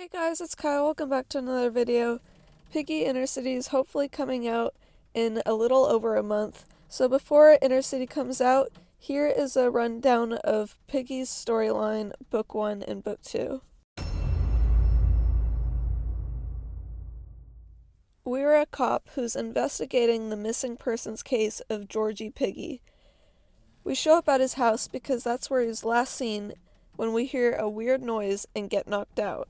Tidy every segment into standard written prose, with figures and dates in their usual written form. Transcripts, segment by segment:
Hey guys, it's Kyle. Welcome back to another video. Piggy Intercity is hopefully coming out in a little over a month. So before Intercity comes out, here is a rundown of Piggy's storyline, Book 1 and Book 2. We're a cop who's investigating the missing persons case of Georgie Piggy. We show up at his house because that's where he was last seen when we hear a weird noise and get knocked out.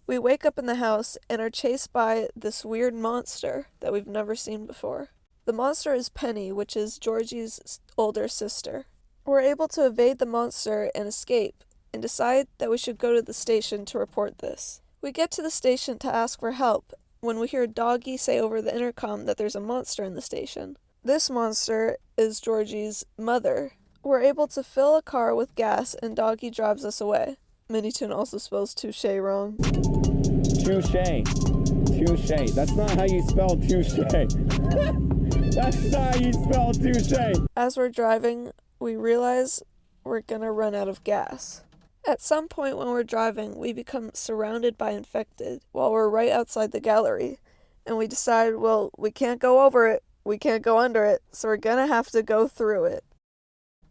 We wake up in the house and are chased by this weird monster that we've never seen before. The monster is Penny, which is Georgie's older sister. We're able to evade the monster and escape, and decide that we should go to the station to report this. We get to the station to ask for help when we hear Doggy say over the intercom that there's a monster in the station. This monster is Georgie's mother. We're able to fill a car with gas and Doggy drives us away. Minitoon also spells touche wrong. Touche. Touche. That's not how you spell touche. That's not how you spell touche. As we're driving, we realize we're gonna run out of gas. At some point when we're driving, we become surrounded by infected while we're right outside the gallery. And we decide, well, we can't go over it, we can't go under it, so we're gonna have to go through it.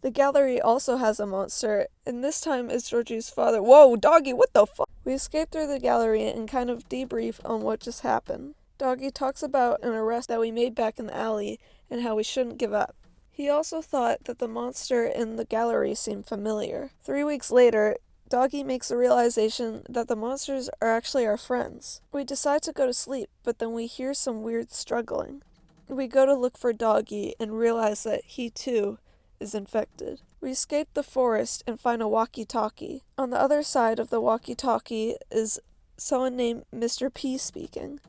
The gallery also has a monster, and this time it's Georgie's father. Whoa, Doggy, what the fuck? We escape through the gallery and kind of debrief on what just happened. Doggy talks about an arrest that we made back in the alley and how we shouldn't give up. He also thought that the monster in the gallery seemed familiar. 3 weeks later, Doggy makes the realization that the monsters are actually our friends. We decide to go to sleep, but then we hear some weird struggling. We go to look for Doggy and realize that he too is infected. We escape the forest and find a walkie-talkie. On the other side of the walkie-talkie is someone named Mr. P speaking.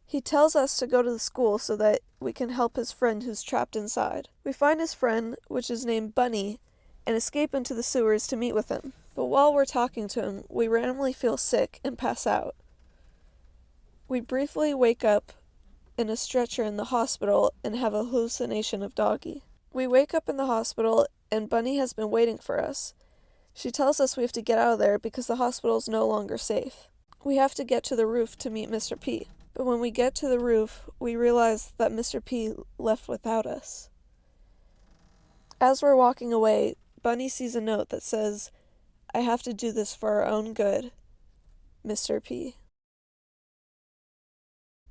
He tells us to go to the school so that we can help his friend who's trapped inside. We find his friend, which is named Bunny, and escape into the sewers to meet with him. But while we're talking to him, we randomly feel sick and pass out. We briefly wake up in a stretcher in the hospital and have a hallucination of Doggy. We wake up in the hospital, and Bunny has been waiting for us. She tells us we have to get out of there because the hospital is no longer safe. We have to get to the roof to meet Mr. P. But when we get to the roof, we realize that Mr. P left without us. As we're walking away, Bunny sees a note that says, "I have to do this for our own good, Mr. P."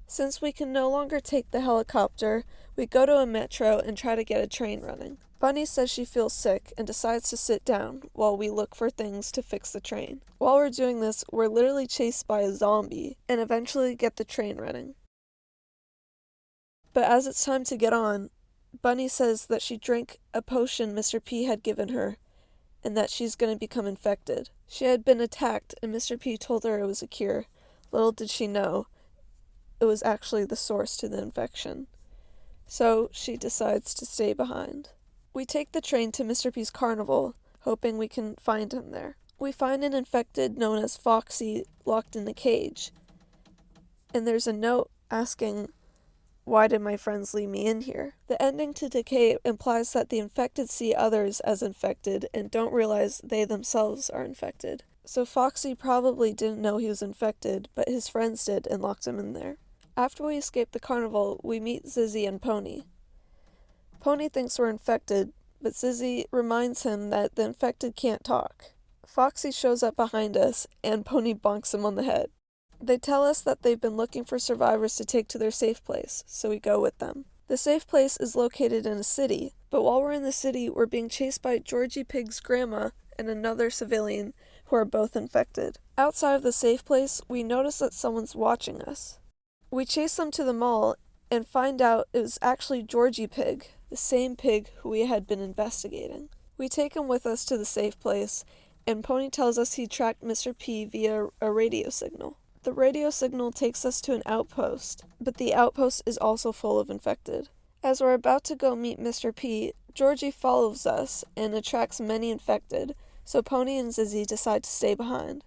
Since we can no longer take the helicopter, we go to a metro and try to get a train running. Bunny says she feels sick and decides to sit down while we look for things to fix the train. While we're doing this, we're literally chased by a zombie and eventually get the train running. But as it's time to get on, Bunny says that she drank a potion Mr. P had given her and that she's going to become infected. She had been attacked and Mr. P told her it was a cure. Little did she know, it was actually the source to the infection. So she decides to stay behind. We take the train to Mr. P's carnival, hoping we can find him there. We find an infected known as Foxy locked in a cage. And there's a note asking, "Why did my friends leave me in here?" The ending to Decay implies that the infected see others as infected and don't realize they themselves are infected. So Foxy probably didn't know he was infected, but his friends did and locked him in there. After we escape the carnival, we meet Zizzy and Pony. Pony thinks we're infected, but Zizzy reminds him that the infected can't talk. Foxy shows up behind us, and Pony bonks him on the head. They tell us that they've been looking for survivors to take to their safe place, so we go with them. The safe place is located in a city, but while we're in the city, we're being chased by Georgie Pig's grandma and another civilian who are both infected. Outside of the safe place, we notice that someone's watching us. We chase them to the mall and find out it was actually Georgie Pig, the same pig who we had been investigating. We take him with us to the safe place, and Pony tells us he tracked Mr. P via a radio signal. The radio signal takes us to an outpost, but the outpost is also full of infected. As we're about to go meet Mr. P, Georgie follows us and attracts many infected, so Pony and Zizzy decide to stay behind.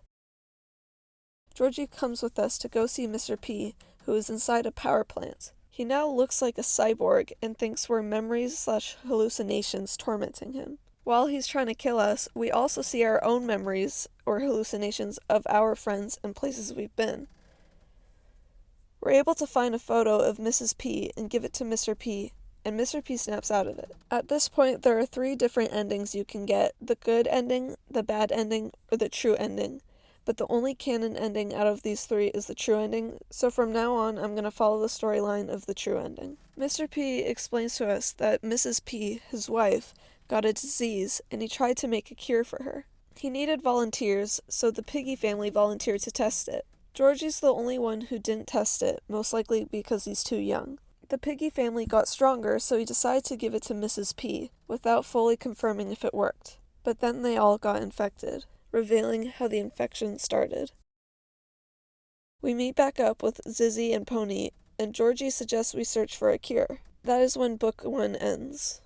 Georgie comes with us to go see Mr. P, who is inside a power plant. He now looks like a cyborg and thinks we're memories/hallucinations tormenting him. While he's trying to kill us, we also see our own memories or hallucinations of our friends and places we've been. We're able to find a photo of Mrs. P and give it to Mr. P, and Mr. P snaps out of it. At this point, there are 3 different endings you can get: the good ending, the bad ending, or the true ending. But the only canon ending out of these 3 is the true ending, so from now on I'm going to follow the storyline of the true ending. Mr. P explains to us that Mrs. P, his wife, got a disease, and he tried to make a cure for her. He needed volunteers, so the Piggy family volunteered to test it. Georgie's the only one who didn't test it, most likely because he's too young. The Piggy family got stronger, so he decided to give it to Mrs. P, without fully confirming if it worked. But then they all got infected, revealing how the infection started. We meet back up with Zizzy and Pony, and Georgie suggests we search for a cure. That is when Book 1 ends.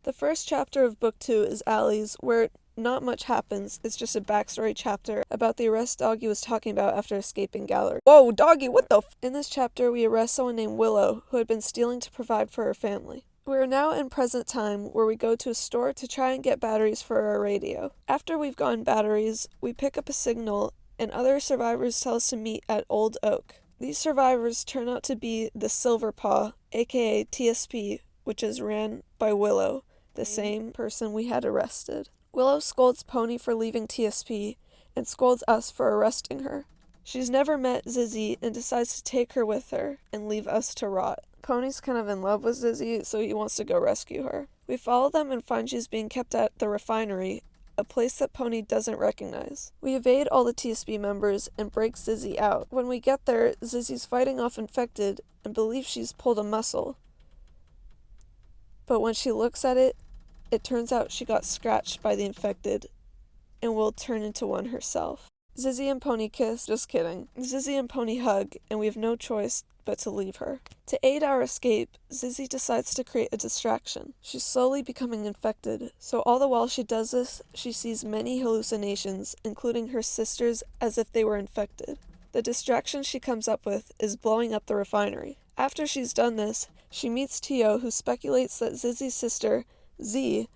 The first chapter of Book 2 is Allie's, where not much happens. It's just a backstory chapter about the arrest Doggy was talking about after escaping gallery. Whoa, Doggy, what the f— In this chapter, we arrest someone named Willow, who had been stealing to provide for her family. We are now in present time, where we go to a store to try and get batteries for our radio. After we've gotten batteries, we pick up a signal, and other survivors tell us to meet at Old Oak. These survivors turn out to be the Silver Paw, aka TSP, which is ran by Willow, the same person we had arrested. Willow scolds Pony for leaving TSP, and scolds us for arresting her. She's never met Zizzy and decides to take her with her and leave us to rot. Pony's kind of in love with Zizzy, so he wants to go rescue her. We follow them and find she's being kept at the refinery, a place that Pony doesn't recognize. We evade all the TSP members and break Zizzy out. When we get there, Zizzy's fighting off infected and believes she's pulled a muscle. But when she looks at it, it turns out she got scratched by the infected and will turn into one herself. Zizzy and Pony kiss. Just kidding. Zizzy and Pony hug, and we have no choice but to leave her. To aid our escape, Zizzy decides to create a distraction. She's slowly becoming infected, so all the while she does this, she sees many hallucinations, including her sisters as if they were infected. The distraction she comes up with is blowing up the refinery. After she's done this, she meets Tio, who speculates that Zizzy's sister, Z,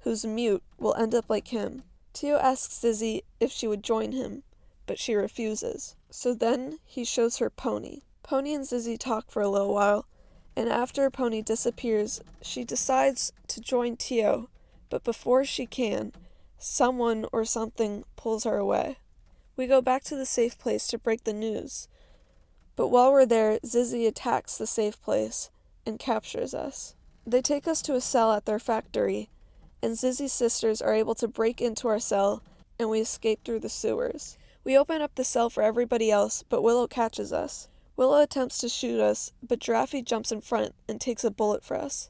who's mute, will end up like him. Tio asks Zizzy if she would join him, but she refuses. So then he shows her Pony. Pony and Zizzy talk for a little while, and after Pony disappears, she decides to join Tio, but before she can, someone or something pulls her away. We go back to the safe place to break the news, but while we're there, Zizzy attacks the safe place and captures us. They take us to a cell at their factory, and Zizzy's sisters are able to break into our cell, and we escape through the sewers. We open up the cell for everybody else, but Willow catches us. Willow attempts to shoot us, but Giraffe jumps in front and takes a bullet for us.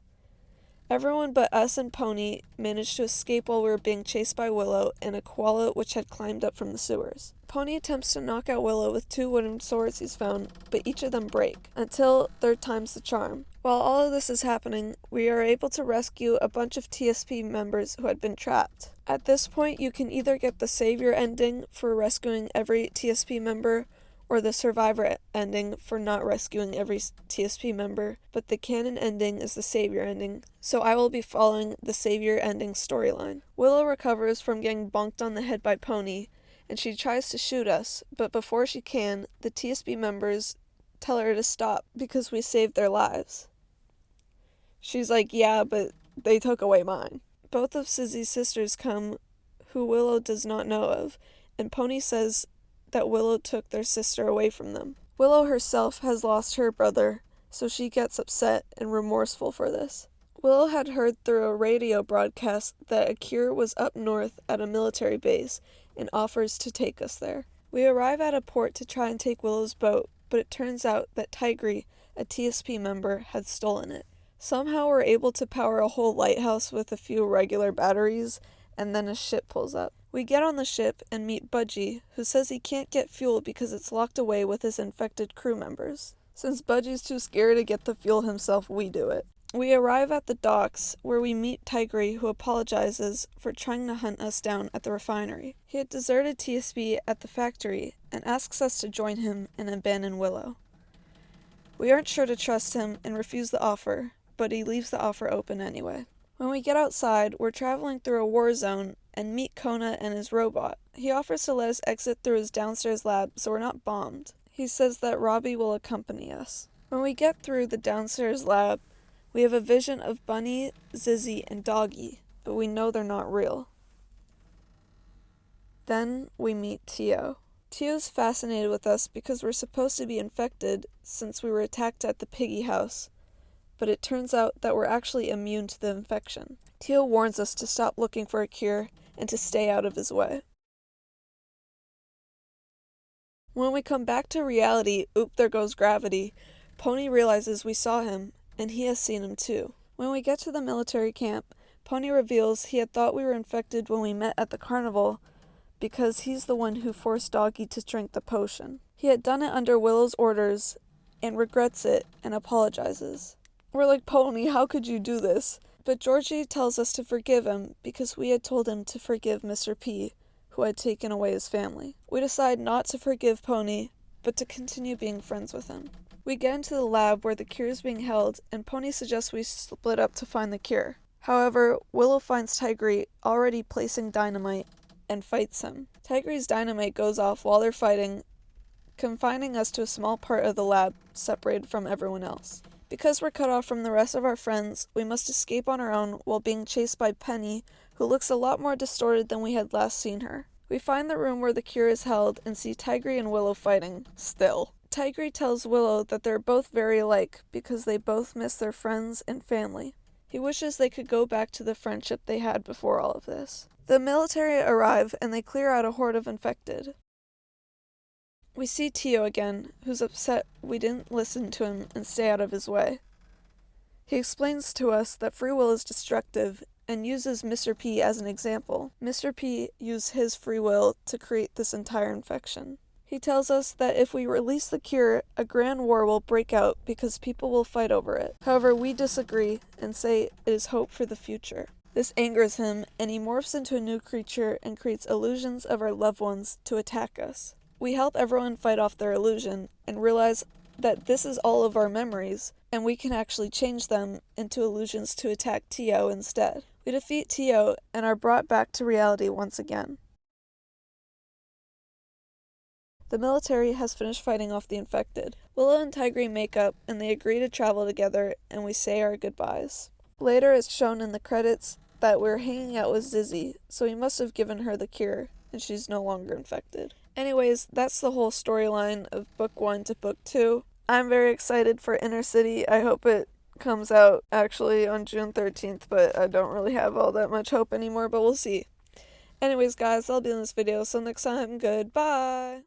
Everyone but us and Pony managed to escape while we were being chased by Willow and a koala which had climbed up from the sewers. Pony attempts to knock out Willow with 2 wooden swords he's found, but each of them break, until 3rd time's the charm. While all of this is happening, we are able to rescue a bunch of TSP members who had been trapped. At this point, you can either get the Savior ending for rescuing every TSP member, or the Survivor ending for not rescuing every TSP member, but the canon ending is the Savior ending, so I will be following the Savior ending storyline. Willow recovers from getting bonked on the head by Pony, and she tries to shoot us, but before she can, the TSP members tell her to stop because we saved their lives. She's like, yeah, but they took away mine. Both of Zizzy's sisters come, who Willow does not know of, and Pony says that Willow took their sister away from them. Willow herself has lost her brother, so she gets upset and remorseful for this. Willow had heard through a radio broadcast that a cure was up north at a military base and offers to take us there. We arrive at a port to try and take Willow's boat, but it turns out that Tigry, a TSP member, had stolen it. Somehow we're able to power a whole lighthouse with a few regular batteries, and then a ship pulls up. We get on the ship and meet Budgie, who says he can't get fuel because it's locked away with his infected crew members. Since Budgie's too scared to get the fuel himself, we do it. We arrive at the docks, where we meet Tigry, who apologizes for trying to hunt us down at the refinery. He had deserted TSP at the factory, and asks us to join him and abandon Willow. We aren't sure to trust him and refuse the offer, but he leaves the offer open anyway. When we get outside, we're traveling through a war zone and meet Kona and his robot. He offers to let us exit through his downstairs lab so we're not bombed. He says that Robbie will accompany us. When we get through the downstairs lab, we have a vision of Bunny, Zizzy, and Doggy, but we know they're not real. Then we meet Tio. Tio's fascinated with us because we're supposed to be infected since we were attacked at the Piggy house, but it turns out that we're actually immune to the infection. Tio warns us to stop looking for a cure and to stay out of his way. When we come back to reality, oop, there goes gravity, Pony realizes we saw him, and he has seen him too. When we get to the military camp, Pony reveals he had thought we were infected when we met at the carnival because he's the one who forced Doggy to drink the potion. He had done it under Willow's orders and regrets it and apologizes. We're like, Pony, how could you do this? But Georgie tells us to forgive him because we had told him to forgive Mr. P, who had taken away his family. We decide not to forgive Pony, but to continue being friends with him. We get into the lab where the cure is being held, and Pony suggests we split up to find the cure. However, Willow finds Tigray already placing dynamite and fights him. Tigray's dynamite goes off while they're fighting, confining us to a small part of the lab separated from everyone else. Because we're cut off from the rest of our friends, we must escape on our own while being chased by Penny, who looks a lot more distorted than we had last seen her. We find the room where the cure is held and see Tigray and Willow fighting, still. Tigray tells Willow that they're both very alike because they both miss their friends and family. He wishes they could go back to the friendship they had before all of this. The military arrive and they clear out a horde of infected. We see Tio again, who's upset we didn't listen to him and stay out of his way. He explains to us that free will is destructive and uses Mr. P as an example. Mr. P used his free will to create this entire infection. He tells us that if we release the cure, a grand war will break out because people will fight over it. However, we disagree and say it is hope for the future. This angers him, and he morphs into a new creature and creates illusions of our loved ones to attack us. We help everyone fight off their illusion and realize that this is all of our memories, and we can actually change them into illusions to attack Tio instead. We defeat Tio and are brought back to reality once again. The military has finished fighting off the infected. Willow and Tigray make up, and they agree to travel together, and we say our goodbyes. Later it's shown in the credits that we're hanging out with Zizzy, so he must have given her the cure, and she's no longer infected. Anyways, that's the whole storyline of Book 1 to Book 2. I'm very excited for Intercity. I hope it comes out actually on June 13th, but I don't really have all that much hope anymore, but we'll see. Anyways, guys, that'll be in this video, so next time, goodbye!